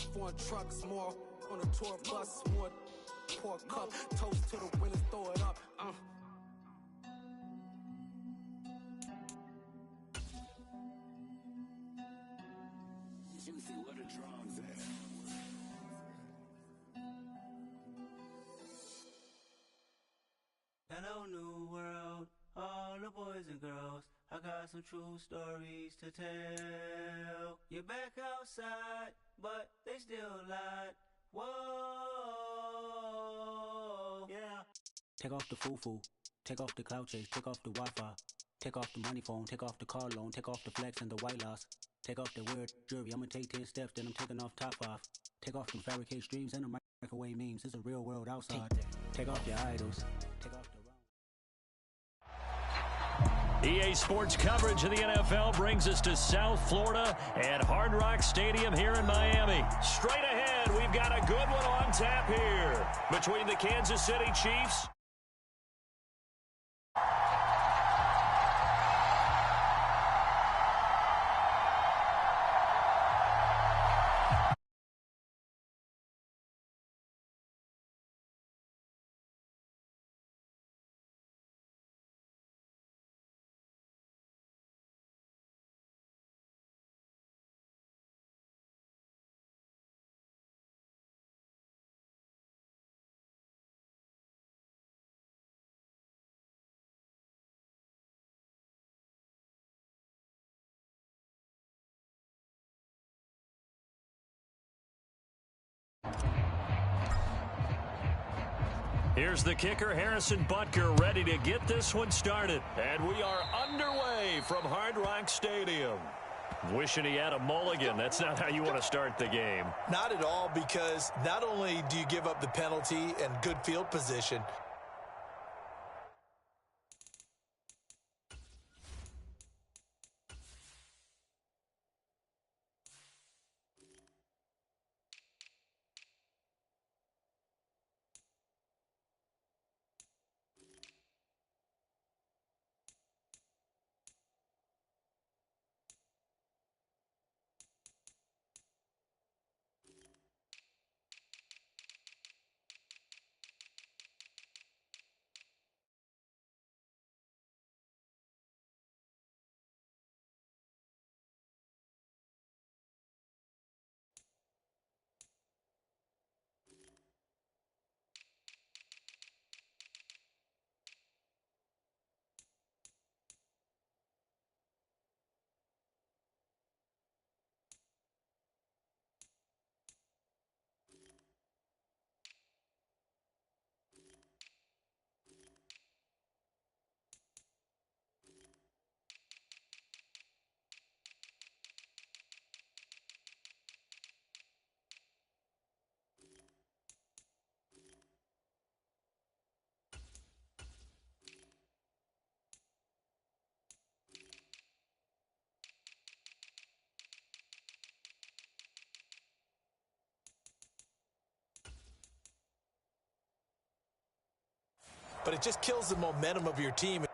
foreign trucks, more on a tour bus, more pour cup, toast to the winners, throw it up. Juicy, what a drums at. Hello, new world, all the boys and girls. I got some true stories to tell. You're back outside, but they still lied. Whoa, yeah. Take off the foo-foo, take off the cloud chase, take off the Wi-Fi, take off the money phone, take off the car loan, take off the flex and the white loss, take off the weird jewelry. I'ma take 10 steps, then I'm taking off top 5. Take off them fabricate streams and the microwave memes. It's a real world outside. Take off your idols, take off the EA Sports coverage of the NFL brings us to South Florida at Hard Rock Stadium here in Miami. Straight ahead, we've got a good one on tap here between the Kansas City Chiefs Here's the kicker, Harrison Butker, ready to get this one started. And we are underway from Hard Rock Stadium. Wishing he had a mulligan. That's not how you want to start the game. Not at all, because not only do you give up the penalty and good field position, but it just kills the momentum of your team.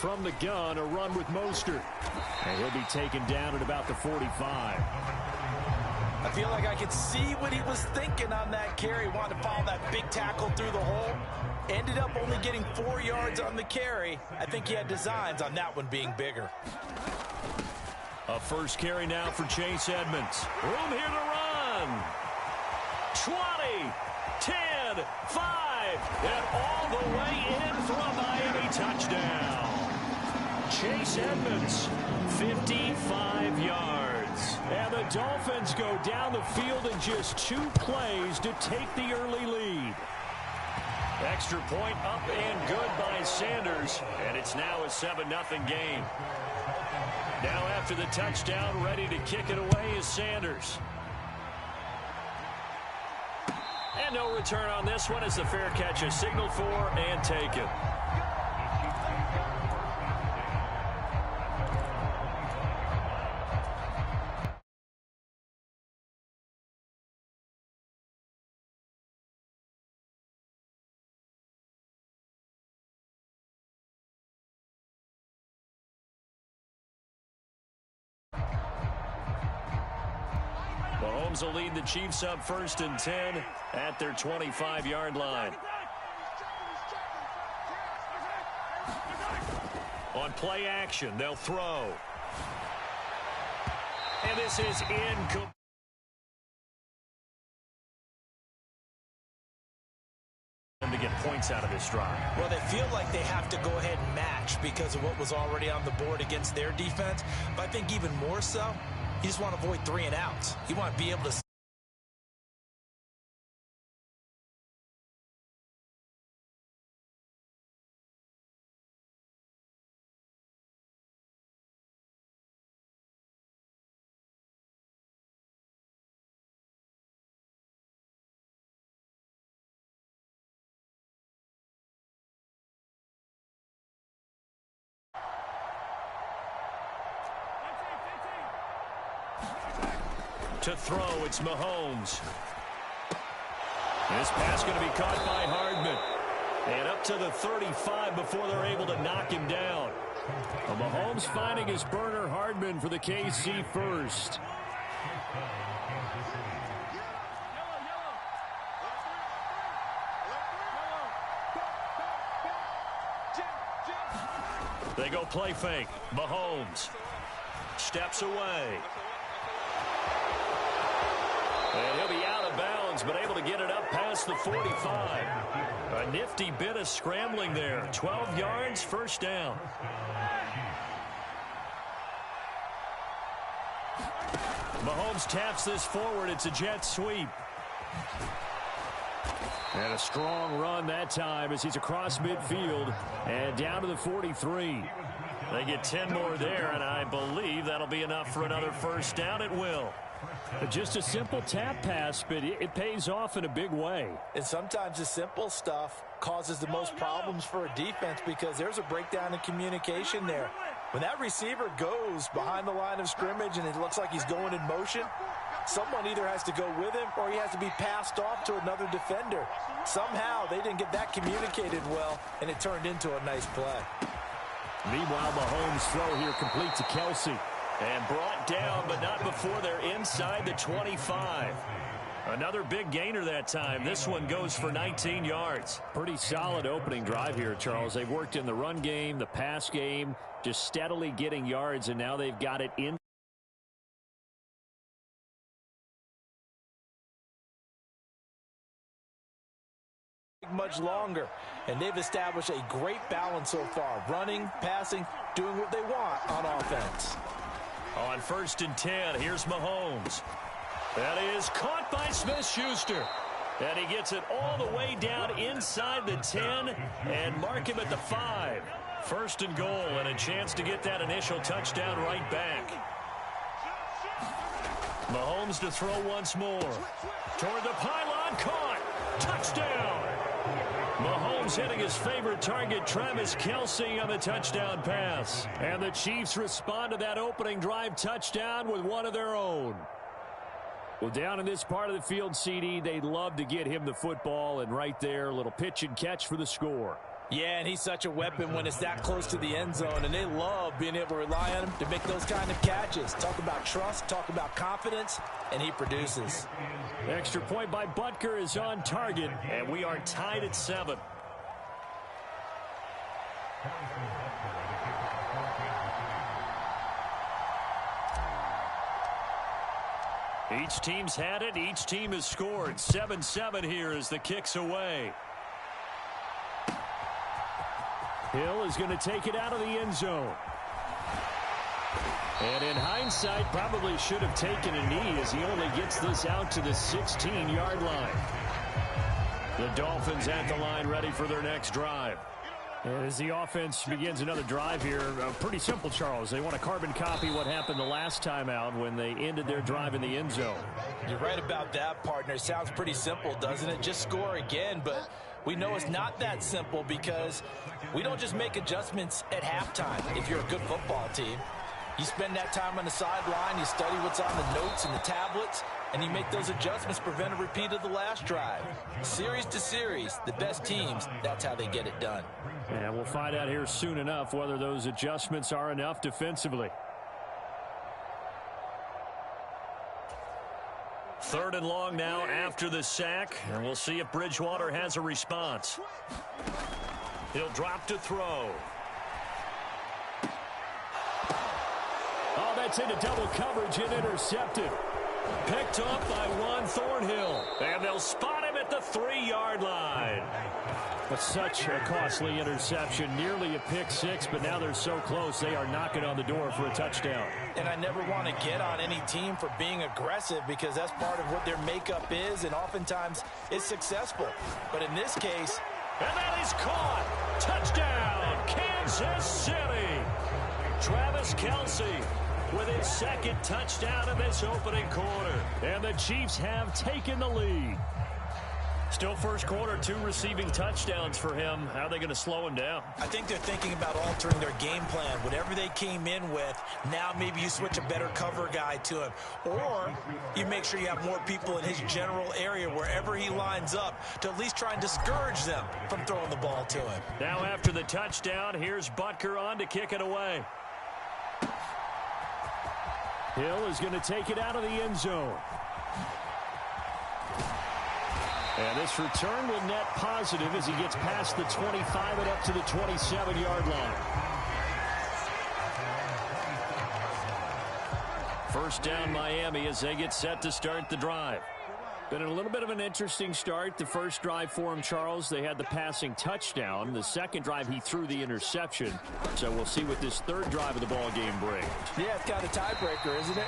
From the gun, a run with Mostert. And he'll be taken down at about the 45. I feel like I could see what he was thinking on that carry. Wanted to follow that big tackle through the hole. Ended up only getting 4 yards on the carry. I think he had designs on that one being bigger. A first carry now for Chase Edmonds. Room here to run. 20, 10, 5, and all the way in for a Miami touchdown. Chase Edmonds, 55 yards. And the Dolphins go down the field in just 2 plays to take the early lead. Extra point up and good by Sanders, and it's now a 7-0 game. Now after the touchdown, ready to kick it away is Sanders. And no return on this one as the fair catch is signaled for and taken. Mahomes will lead the Chiefs up 1st and 10 at their 25-yard line. On play action, they'll throw. And this is incomplete. To get points out of this drive. Well, they feel like they have to go ahead and match because of what was already on the board against their defense. But I think even more so, you just want to avoid 3 and outs. You want to be able to to throw, it's Mahomes. This pass going to be caught by Hardman. And up to the 35 before they're able to knock him down. Well, Mahomes finding his burner Hardman for the KC first. They go play fake. Mahomes steps away. And he'll be out of bounds, but able to get it up past the 45. A nifty bit of scrambling there. 12 yards, first down. Mahomes taps this forward. It's a jet sweep. And a strong run that time as he's across midfield and down to the 43. They get 10 more there, and I believe that'll be enough for another first down. It will. Just a simple tap pass, but it pays off in a big way. And sometimes the simple stuff causes the most problems for a defense because there's a breakdown in communication there. When that receiver goes behind the line of scrimmage and it looks like he's going in motion, someone either has to go with him or he has to be passed off to another defender. Somehow they didn't get that communicated well, and it turned into a nice play. Meanwhile, Mahomes' throw here complete to Kelsey. And brought down, but not before they're inside the 25. Another big gainer that time. This one goes for 19 yards. Pretty solid opening drive here, Charles. They've worked in the run game, the pass game, just steadily getting yards, and now they've got it in. Much longer, and they've established a great balance so far. Running, passing, doing what they want on offense. On 1st and 10, here's Mahomes. That is caught by Smith-Schuster. And he gets it all the way down inside the 10 and mark him at the 5. 1st and goal, and a chance to get that initial touchdown right back. Mahomes to throw once more. Toward the pylon, caught. Touchdown. Mahomes hitting his favorite target, Travis Kelce, on the touchdown pass. And the Chiefs respond to that opening drive touchdown with one of their own. Well, down in this part of the field, CD, they'd love to get him the football, and right there, a little pitch and catch for the score. Yeah, and he's such a weapon when it's that close to the end zone, and they love being able to rely on him to make those kind of catches. Talk about trust, talk about confidence, and he produces. Extra point by Butker is on target, and we are tied at 7. Each team's had it. Each team has scored. 7-7 here as the kick's away. Hill is going to take it out of the end zone. And in hindsight, probably should have taken a knee as he only gets this out to the 16-yard line. The Dolphins at the line ready for their next drive. And as the offense begins another drive here, pretty simple, Charles. They want to carbon copy what happened the last time out when they ended their drive in the end zone. You're right about that, partner. It sounds pretty simple, doesn't it? Just score again, but we know it's not that simple because we don't just make adjustments at halftime if you're a good football team. You spend that time on the sideline, you study what's on the notes and the tablets, and you make those adjustments to prevent a repeat of the last drive. Series to series, the best teams, that's how they get it done. And we'll find out here soon enough whether those adjustments are enough defensively. 3rd and long now after the sack, and we'll see if Bridgewater has a response. He'll drop to throw. Oh, that's into double coverage and intercepted. Picked up by Juan Thornhill, and they'll spot him at the 3-yard line. But such a costly interception, nearly a pick six, but now they're so close they are knocking on the door for a touchdown. And I never want to get on any team for being aggressive because that's part of what their makeup is, and oftentimes it's successful. But in this case, and that is caught. Touchdown, Kansas City. Travis Kelce with his 2nd touchdown in this opening quarter. And the Chiefs have taken the lead. Still first quarter, 2 receiving touchdowns for him. How are they going to slow him down? I think they're thinking about altering their game plan. Whatever they came in with, now maybe you switch a better cover guy to him. Or you make sure you have more people in his general area wherever he lines up to at least try and discourage them from throwing the ball to him. Now after the touchdown, here's Butker on to kick it away. Hill is going to take it out of the end zone. And this return will net positive as he gets past the 25 and up to the 27-yard line. First down Miami as they get set to start the drive. Been a little bit of an interesting start. The first drive for him, Charles, they had the passing touchdown. The second drive, he threw the interception. So we'll see what this 3rd drive of the ball game brings. Yeah, it's kind of tiebreaker, isn't it?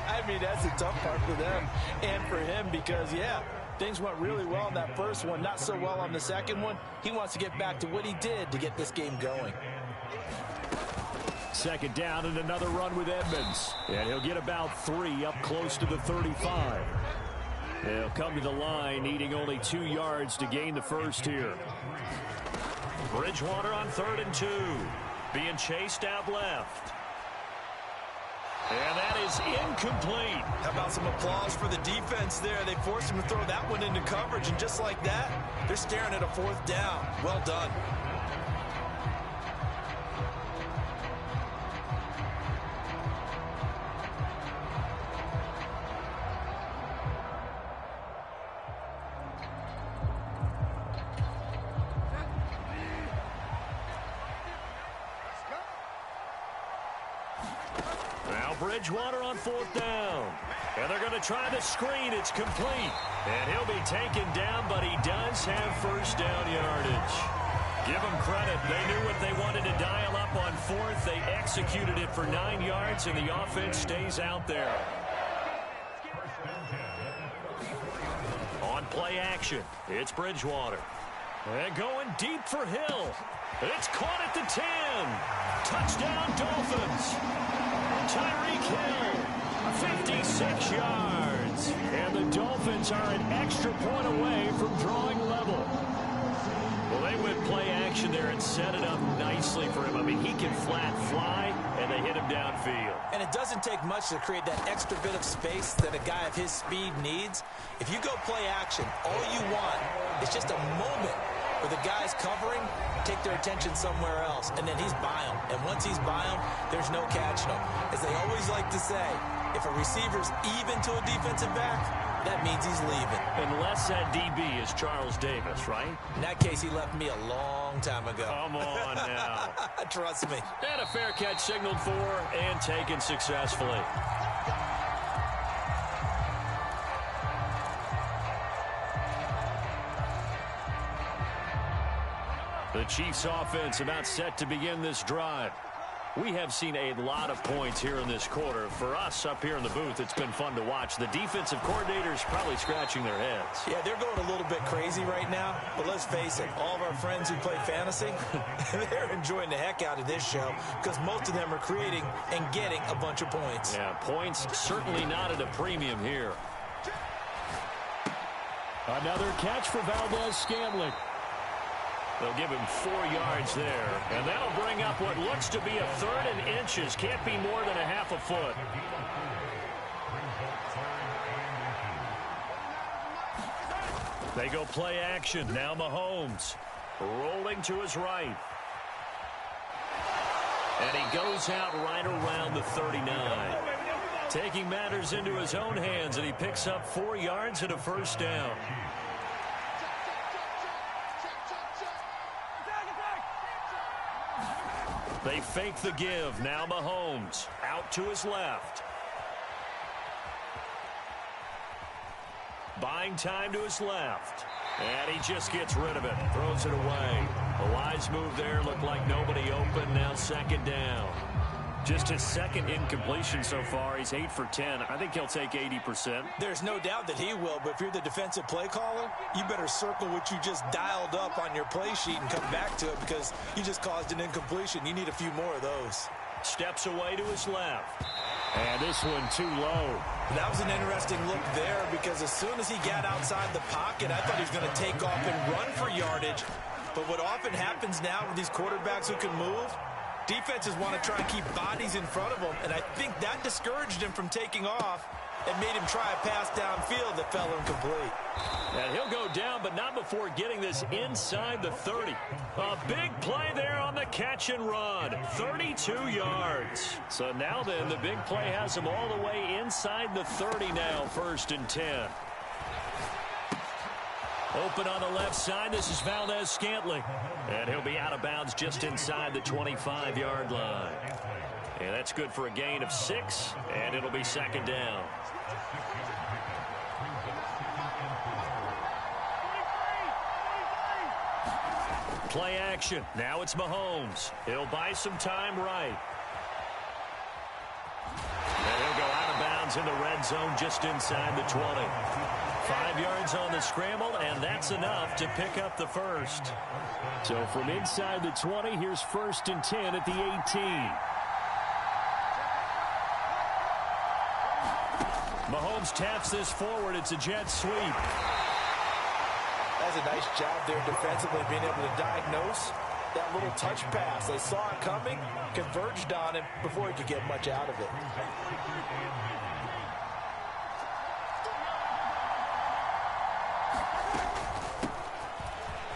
I mean, that's a tough part for them and for him because, yeah, things went really well in that first one, not so well on the second one. He wants to get back to what he did to get this game going. 2nd down and another run with Edmonds. And he'll get about 3 up close to the 35. They'll come to the line, needing only 2 yards to gain the first here. Bridgewater on 3rd and 2. Being chased out left. And that is incomplete. How about some applause for the defense there? They forced him to throw that one into coverage, and just like that, they're staring at a 4th down. Well done. Bridgewater on 4th down. And they're going to try the screen. It's complete. And he'll be taken down, but he does have first down yardage. Give them credit. They knew what they wanted to dial up on 4th. They executed it for 9 yards, and the offense stays out there. On play action, it's Bridgewater. And going deep for Hill. It's caught at the 10. Touchdown, Dolphins. Tyreek Hill, 56 yards. And the Dolphins are an extra point away from drawing level. Well, they went play action there and set it up nicely for him. I mean, he can flat fly, and they hit him downfield. And it doesn't take much to create that extra bit of space that a guy of his speed needs. If you go play action, all you want is just a moment where the guy's covering, take their attention somewhere else, and then he's by him. And once he's by him, there's no catching him. As they always like to say, if a receiver's even to a defensive back, that means he's leaving. Unless that DB is Charles Davis, right? In that case, he left me a long time ago. Come on now. Trust me. And a fair catch signaled for and taken successfully. The Chiefs offense about set to begin this drive. We have seen a lot of points here in this quarter. For us up here in the booth, it's been fun to watch. The defensive coordinators probably scratching their heads. Yeah, they're going a little bit crazy right now. But let's face it, all of our friends who play fantasy, they're enjoying the heck out of this show because most of them are creating and getting a bunch of points. Yeah, points certainly not at a premium here. Another catch for Valdes-Scantling. They'll give him 4 yards there, and that'll bring up what looks to be a 3rd and inches. Can't be more than a half a foot. They go play action. Now Mahomes rolling to his right. And he goes out right around the 39. Taking matters into his own hands, and he picks up 4 yards and a first down. They fake the give. Now Mahomes out to his left. Buying time to his left. And he just gets rid of it. Throws it away. A wise move there. Looked like nobody open. Now 2nd down. Just his 2nd incompletion so far. He's 8 for 10. I think he'll take 80%. There's no doubt that he will, but if you're the defensive play caller, you better circle what you just dialed up on your play sheet and come back to it because you just caused an incompletion. You need a few more of those. Steps away to his left. And this one too low. That was an interesting look there because as soon as he got outside the pocket, I thought he was going to take off and run for yardage. But what often happens now with these quarterbacks who can move, defenses want to try and keep bodies in front of them, and I think that discouraged him from taking off and made him try a pass downfield that fell incomplete. And he'll go down, but not before getting this inside the 30. A big play there on the catch and run. 32 yards. So now then, the big play has him all the way inside the 30 now, 1st and 10. Open on the left side. This is Valdes-Scantling. And he'll be out of bounds just inside the 25-yard line. And that's good for a gain of 6, and it'll be 2nd down. Play action. Now it's Mahomes. He'll buy some time right. And he'll go out of bounds in the red zone just inside the 20. 5 yards on the scramble, and that's enough to pick up the first. So from inside the 20, here's 1st and 10 at the 18. Mahomes taps this forward. It's a jet sweep. That's a nice job there defensively, being able to diagnose that little touch pass. They saw it coming, converged on it before he could get much out of it.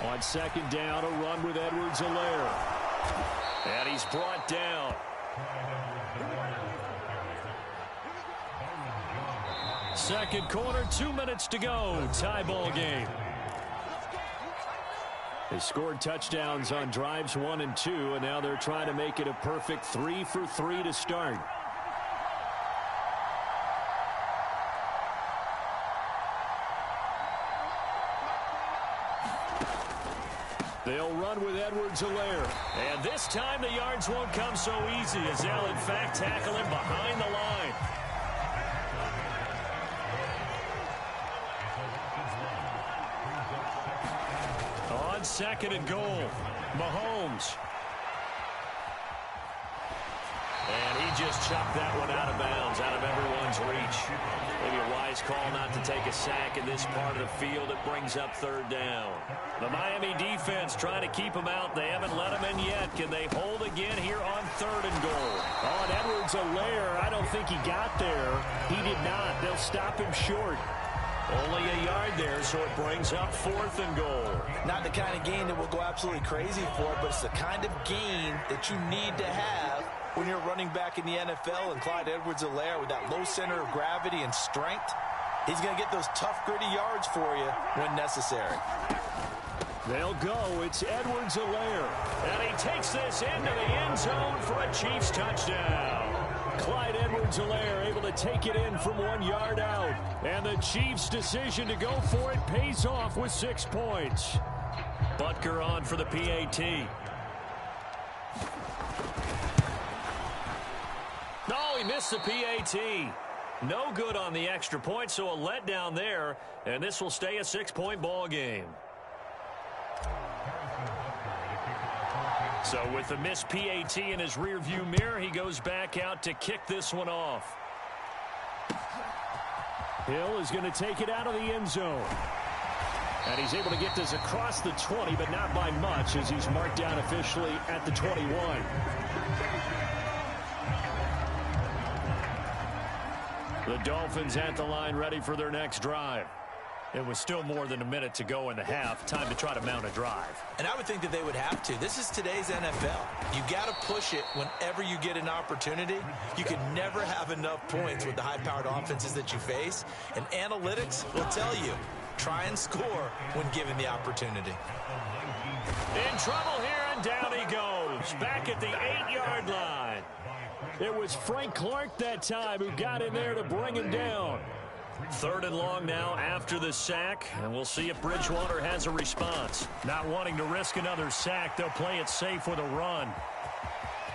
On 2nd down, a run with Edwards-Helaire. And he's brought down. Second quarter, 2 minutes to go. Tie ball game. They scored touchdowns on drives 1 and 2, and now they're trying to make it a perfect 3 for 3 to start. They'll run with Edwards-Helaire. And this time the yards won't come so easy as they'll in fact tackle him behind the line. On 2nd and goal, Mahomes. And he just chucked that one out of bounds, out of everyone's reach. Maybe a wise call not to take a sack in this part of the field. It brings up 3rd down. The Miami defense trying to keep him out. They haven't let him in yet. Can they hold again here on 3rd and goal? On Edwards-Helaire, I don't think he got there. He did not. They'll stop him short. Only a yard there, so it brings up 4th and goal. Not the kind of gain that we'll go absolutely crazy for, but it's the kind of gain that you need to have when you're running back in the NFL. And Clyde Edwards-Helaire with that low center of gravity and strength, He's going to get those tough, gritty yards for you when necessary. They'll go. It's Edwards-Helaire. And he takes this into the end zone for a Chiefs touchdown. Clyde Edwards-Helaire able to take it in from 1 yard out. And the Chiefs' decision to go for it pays off with 6 points. Butker on for the PAT. No, he missed the PAT. No good on the extra point, so a letdown there. And this will stay a 6-point ball game. So with the missed PAT in his rearview mirror, he goes back out to kick this one off. Hill is going to take it out of the end zone. And he's able to get this across the 20, but not by much, as he's marked down officially at the 21. The Dolphins at the line, ready for their next drive. It was still more than a minute to go in the half. Time to try to mount a drive. And I would think that they would have to. This is today's NFL. You got to push it whenever you get an opportunity. You can never have enough points with the high-powered offenses that you face. And analytics will tell you, try and score when given the opportunity. In trouble here, and down he goes. Back at the 8-yard line. It was Frank Clark that time who got in there to bring him down. 3rd and long now after the sack, and we'll see if Bridgewater has a response. Not wanting to risk another sack, they'll play it safe with a run.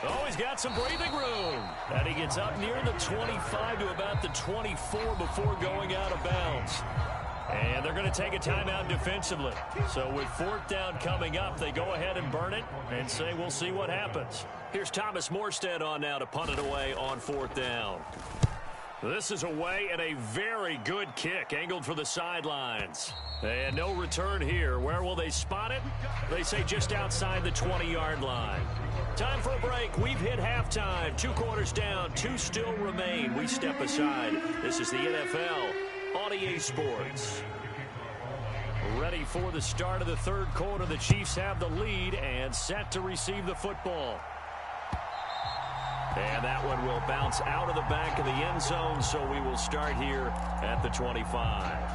Oh, he's got some breathing room. And he gets up near the 25 to about the 24 before going out of bounds. And they're going to take a timeout defensively. So with 4th down coming up, they go ahead and burn it and say we'll see what happens. Here's Thomas Morstead on now to punt it away on 4th down. This is away and a very good kick, angled for the sidelines. And no return here. Where will they spot it? They say just outside the 20-yard line. Time for a break. We've hit halftime. 2 quarters down, 2 still remain. We step aside. This is the NFL on EA Sports. Ready for the start of the 3rd quarter. The Chiefs have the lead and set to receive the football. And that one will bounce out of the back of the end zone, so we will start here at the 25.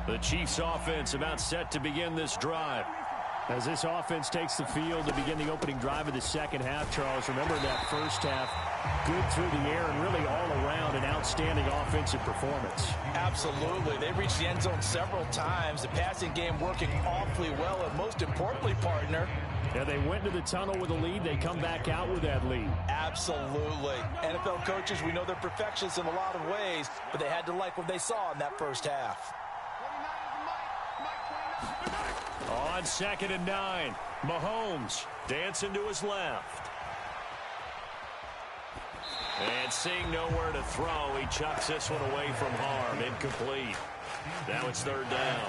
The Chiefs offense about set to begin this drive. As this offense takes the field to begin the opening drive of the second half, Charles, remember that first half, good through the air and really all around an outstanding offensive performance. Absolutely. They reached the end zone several times. The passing game working awfully well, and most importantly, partner, yeah, they went to the tunnel with a lead. They come back out with that lead. Absolutely. NFL coaches, we know they're perfectionists in a lot of ways, but they had to like what they saw in that first half. On 2nd and 9, Mahomes dancing to his left. And seeing nowhere to throw, he chucks this one away from harm. Incomplete. Now it's 3rd down.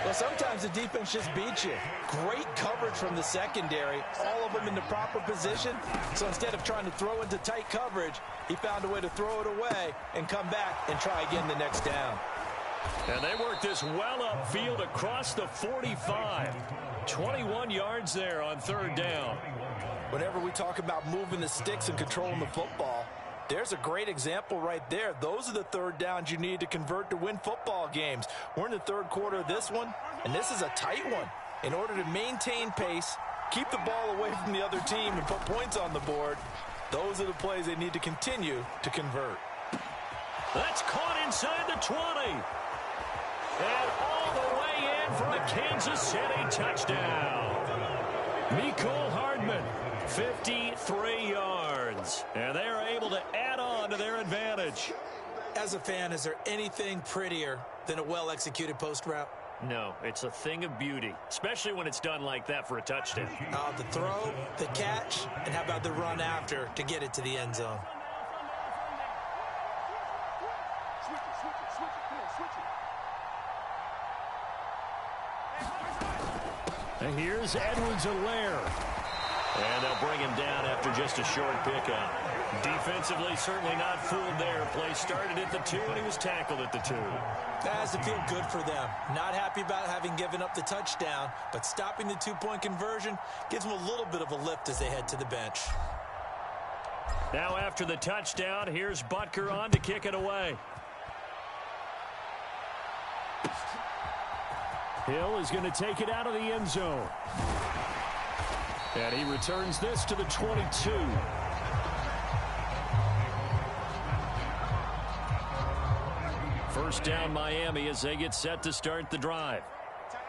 Well, sometimes the defense just beats you. Great coverage from the secondary, all of them in the proper position. So instead of trying to throw into tight coverage, he found a way to throw it away and come back and try again the next down. And they work this well upfield across the 45. 21 yards there on 3rd down. Whenever we talk about moving the sticks and controlling the football, there's a great example right there. Those are the 3rd downs you need to convert to win football games. We're in the 3rd quarter of this one, and this is a tight one. In order to maintain pace, keep the ball away from the other team, and put points on the board, those are the plays they need to continue to convert. That's caught inside the 20. And all the way in for a Kansas City touchdown. Mecole Hardman, 53 yards. And they are able to add on to their advantage. As a fan, is there anything prettier than a well-executed post route? No, it's a thing of beauty, especially when it's done like that for a touchdown. The throw, the catch, and how about the run after to get it to the end zone? And here's Edwards-Helaire. And they'll bring him down after just a short pickup. Defensively, certainly not fooled there. Play started at the 2, and he was tackled at the 2. That has to feel good for them. Not happy about having given up the touchdown, but stopping the 2-point conversion gives them a little bit of a lift as they head to the bench. Now after the touchdown, here's Butker on to kick it away. Hill is going to take it out of the end zone. And he returns this to the 22. First down Miami as they get set to start the drive.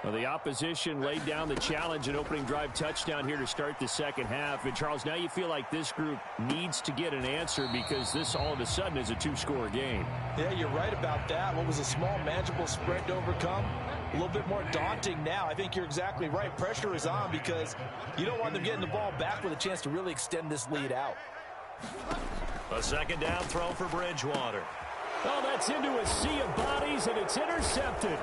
Well, the opposition laid down the challenge and opening drive touchdown here to start the second half. And, Charles, now you feel like this group needs to get an answer because this all of a sudden is a 2-score game. Yeah, you're right about that. What was a small, manageable spread to overcome, a little bit more daunting now. I think you're exactly right. Pressure is on because you don't want them getting the ball back with a chance to really extend this lead out. A second down throw for Bridgewater. Oh, that's into a sea of bodies, and it's intercepted.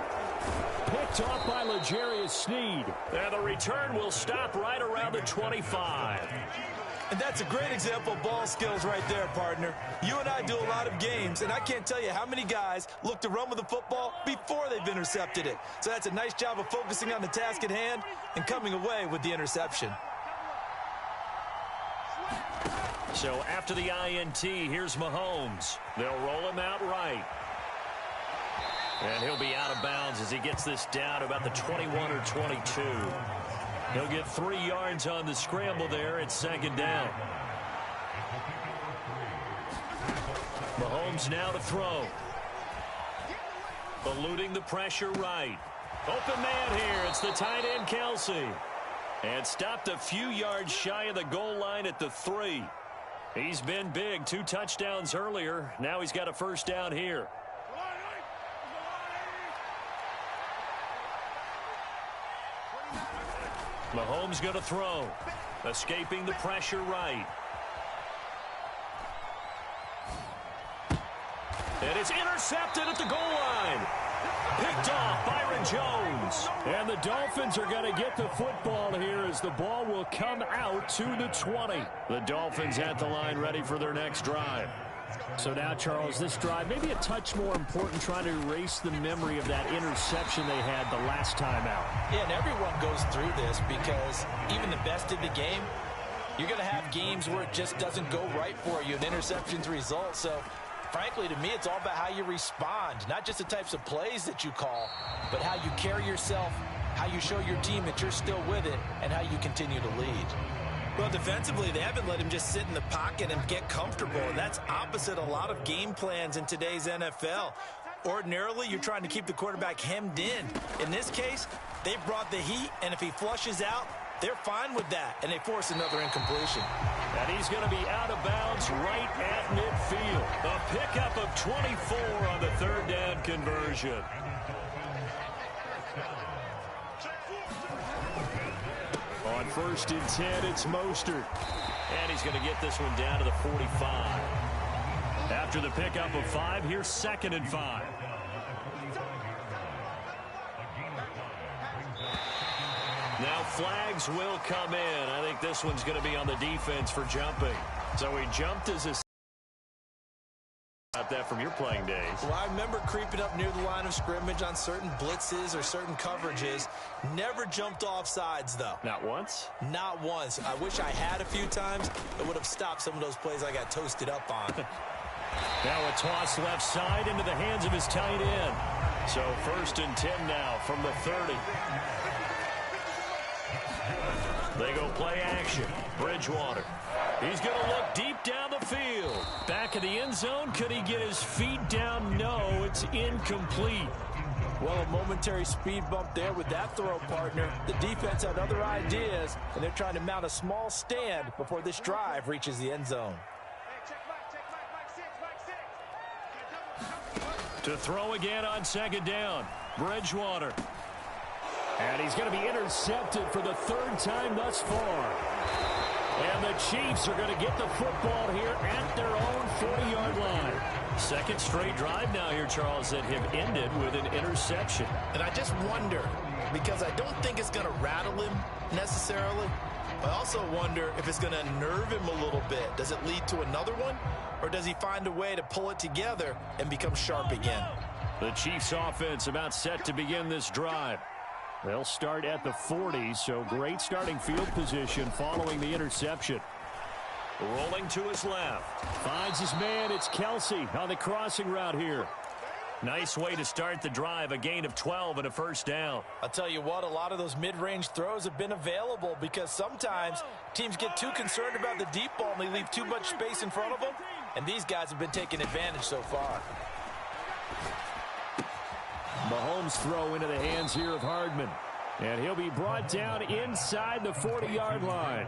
Picked off by L'Jarius Sneed. And the return will stop right around the 25. And that's a great example of ball skills right there, partner. You and I do a lot of games, and I can't tell you how many guys look to run with the football before they've intercepted it. So that's a nice job of focusing on the task at hand and coming away with the interception. So after the INT, here's Mahomes. They'll roll him out right. And he'll be out of bounds as he gets this down about the 21 or 22. He'll get 3 yards on the scramble there at second down. Mahomes now to throw. Eluding the pressure right. Open man here. It's the tight end, Kelsey. And stopped a few yards shy of the goal line at the 3. He's been big. 2 touchdowns earlier. Now he's got a first down here. Mahomes going to throw. Escaping the pressure right. And it's intercepted at the goal line. Picked off Byron Jones. And the Dolphins are going to get the football here as the ball will come out to the 20. The Dolphins at the line ready for their next drive. So now, Charles, this drive maybe a touch more important, trying to erase the memory of that interception they had the last time out. Yeah, and everyone goes through this because even the best in the game, you're going to have games where it just doesn't go right for you, and interceptions result. So, frankly, to me, it's all about how you respond, not just the types of plays that you call, but how you carry yourself, how you show your team that you're still with it, and how you continue to lead. Well, defensively, they haven't let him just sit in the pocket and get comfortable, and that's opposite a lot of game plans in today's NFL. Ordinarily, you're trying to keep the quarterback hemmed in. In this case, they brought the heat, and if he flushes out, they're fine with that, and they force another incompletion. And he's going to be out of bounds right at midfield. A pickup of 24 on the third down conversion. On 1st and 10, it's Mostert. And he's going to get this one down to the 45. After the pickup of 5, here's 2nd and 5. Now flags will come in. I think this one's going to be on the defense for jumping. So he jumped as a... About that from your playing days. Well, I remember creeping up near the line of scrimmage on certain blitzes or certain coverages. Never jumped off sides, though. Not once? Not once. I wish I had a few times. It would have stopped some of those plays I got toasted up on. Now a toss left side into the hands of his tight end. So 1st and 10 now from the 30. They go play action. Bridgewater. He's going to look deep down the field. Back of the end zone. Could he get his feet down? No, it's incomplete. Well, a momentary speed bump there with that throw, partner. The defense had other ideas, and they're trying to mount a small stand before this drive reaches the end zone. To throw again on 2nd down. Bridgewater. And he's going to be intercepted for the 3rd time thus far. And the Chiefs are going to get the football here at their own 40-yard line. 2nd straight drive now here, Charles, that have ended with an interception. And I just wonder, because I don't think it's going to rattle him necessarily, I also wonder if it's going to nerve him a little bit. Does it lead to another one? Or does he find a way to pull it together and become sharp again? The Chiefs offense about set to begin this drive. They'll start at the 40, so great starting field position following the interception. Rolling to his left. Finds his man. It's Kelce on the crossing route here. Nice way to start the drive. A gain of 12 and a first down. I'll tell you what, a lot of those mid-range throws have been available because sometimes teams get too concerned about the deep ball and they leave too much space in front of them. And these guys have been taking advantage so far. Mahomes throw into the hands here of Hardman. And he'll be brought down inside the 40-yard line.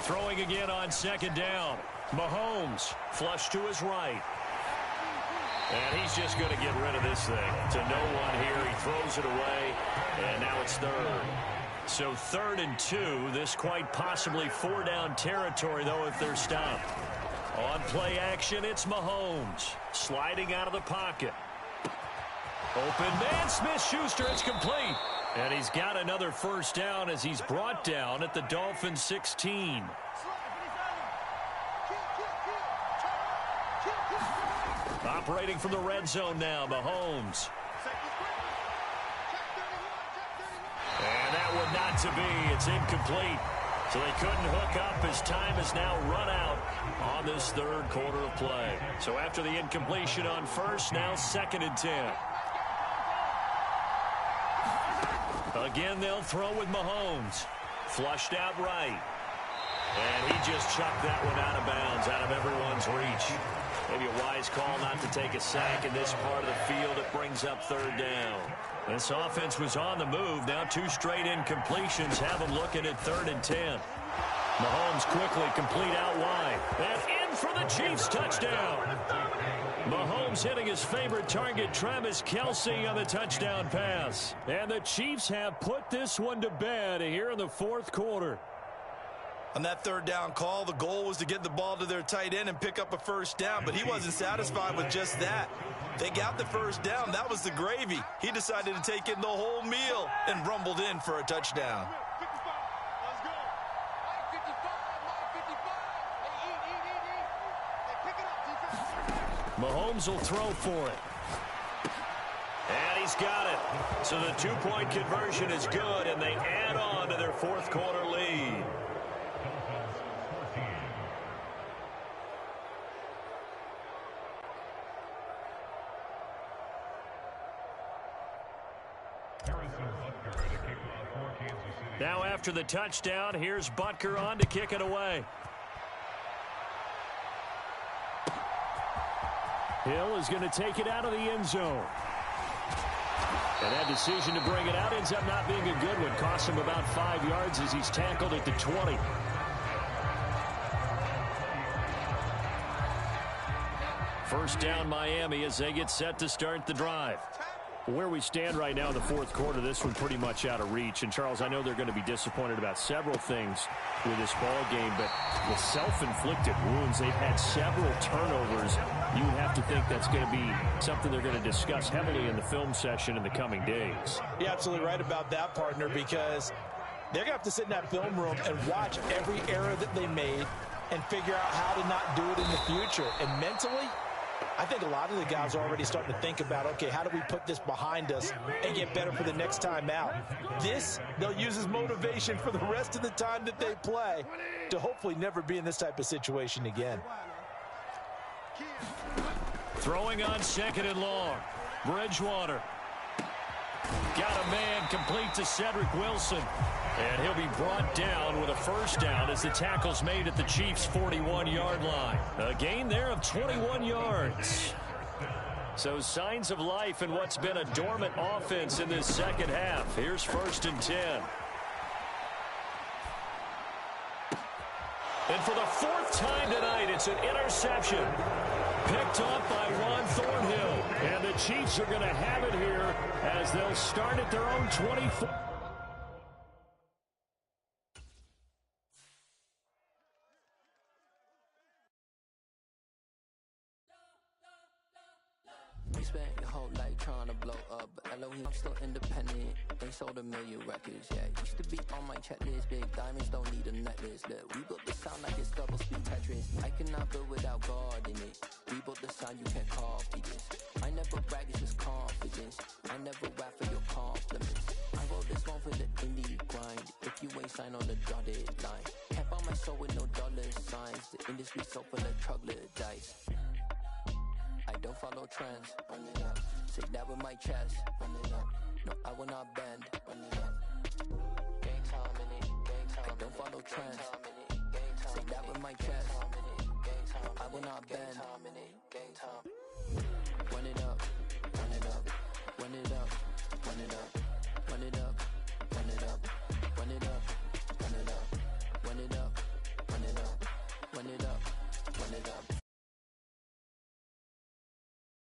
Throwing again on second down. Mahomes flush to his right. And he's just going to get rid of this thing to no one here. He throws it away, and now it's third. So 3rd and 2. This quite possibly 4-down territory, though, if they're stopped. On play action, it's Mahomes. Sliding out of the pocket. Open man, Smith-Schuster, it's complete. And he's got another first down as he's brought down at the Dolphins 16. Operating from the red zone now, Mahomes. And that one not to be. It's incomplete. So they couldn't hook up as time has now run out on this third quarter of play. So after the incompletion on first, now 2nd and 10. Again, they'll throw with Mahomes. Flushed out right. And he just chucked that one out of bounds, out of everyone's reach. Maybe a wise call not to take a sack in this part of the field. It brings up 3rd down. This offense was on the move. Now 2 straight incompletions have them looking at 3rd and 10. Mahomes quickly complete out wide. And in for the Chiefs touchdown. Mahomes hitting his favorite target, Travis Kelce, on the touchdown pass. And the Chiefs have put this one to bed here in the 4th quarter. On that 3rd down call, the goal was to get the ball to their tight end and pick up a first down, but he wasn't satisfied with just that. They got the first down. That was the gravy. He decided to take in the whole meal and rumbled in for a touchdown. Mahomes will throw for it. And he's got it. So the 2-point conversion is good, and they add on to their 4th quarter lead. Now after the touchdown, here's Butker on to kick it away. Hill is going to take it out of the end zone. And that decision to bring it out ends up not being a good one. Costs him about 5 yards as he's tackled at the 20. First down Miami as they get set to start the drive. Where we stand right now in the 4th quarter, this one pretty much out of reach. And, Charles, I know they're going to be disappointed about several things with this ball game, but with self-inflicted wounds, they've had several turnovers. You have to think that's going to be something they're going to discuss heavily in the film session in the coming days. You're absolutely right about that, partner, because they're going to have to sit in that film room and watch every error that they made and figure out how to not do it in the future. And mentally, I think a lot of the guys are already starting to think about, okay, how do we put this behind us and get better for the next time out? This, they'll use as motivation for the rest of the time that they play to hopefully never be in this type of situation again. Throwing on 2nd and long. Bridgewater. Got a man complete to Cedric Wilson. And he'll be brought down with a first down as the tackle's made at the Chiefs' 41-yard line. A gain there of 21 yards. So signs of life in what's been a dormant offense in this second half. Here's 1st and 10. And for the 4th time tonight, it's an interception. Picked off by Juan Thornhill. And the Chiefs are going to have it here as they'll start at their own 24. You spent your whole life trying to blow up, but Elohim, I'm still independent. Ain't sold a million records, yeah. Used to be on my checklist, big diamonds don't need a necklace. Look, we built the sound like it's double speed Tetris. I cannot build without God in it. We built the sound, you can't copy this. I never brag, it's just confidence. I never rap for your compliments. I wrote this one for the indie grind. If you ain't signed on the dotted line, can't buy my soul with no dollar signs. The industry so full of troglodytes. I don't follow trends. Run it up. Say that with my chest. Run it up. No, I will not bend. Run it up.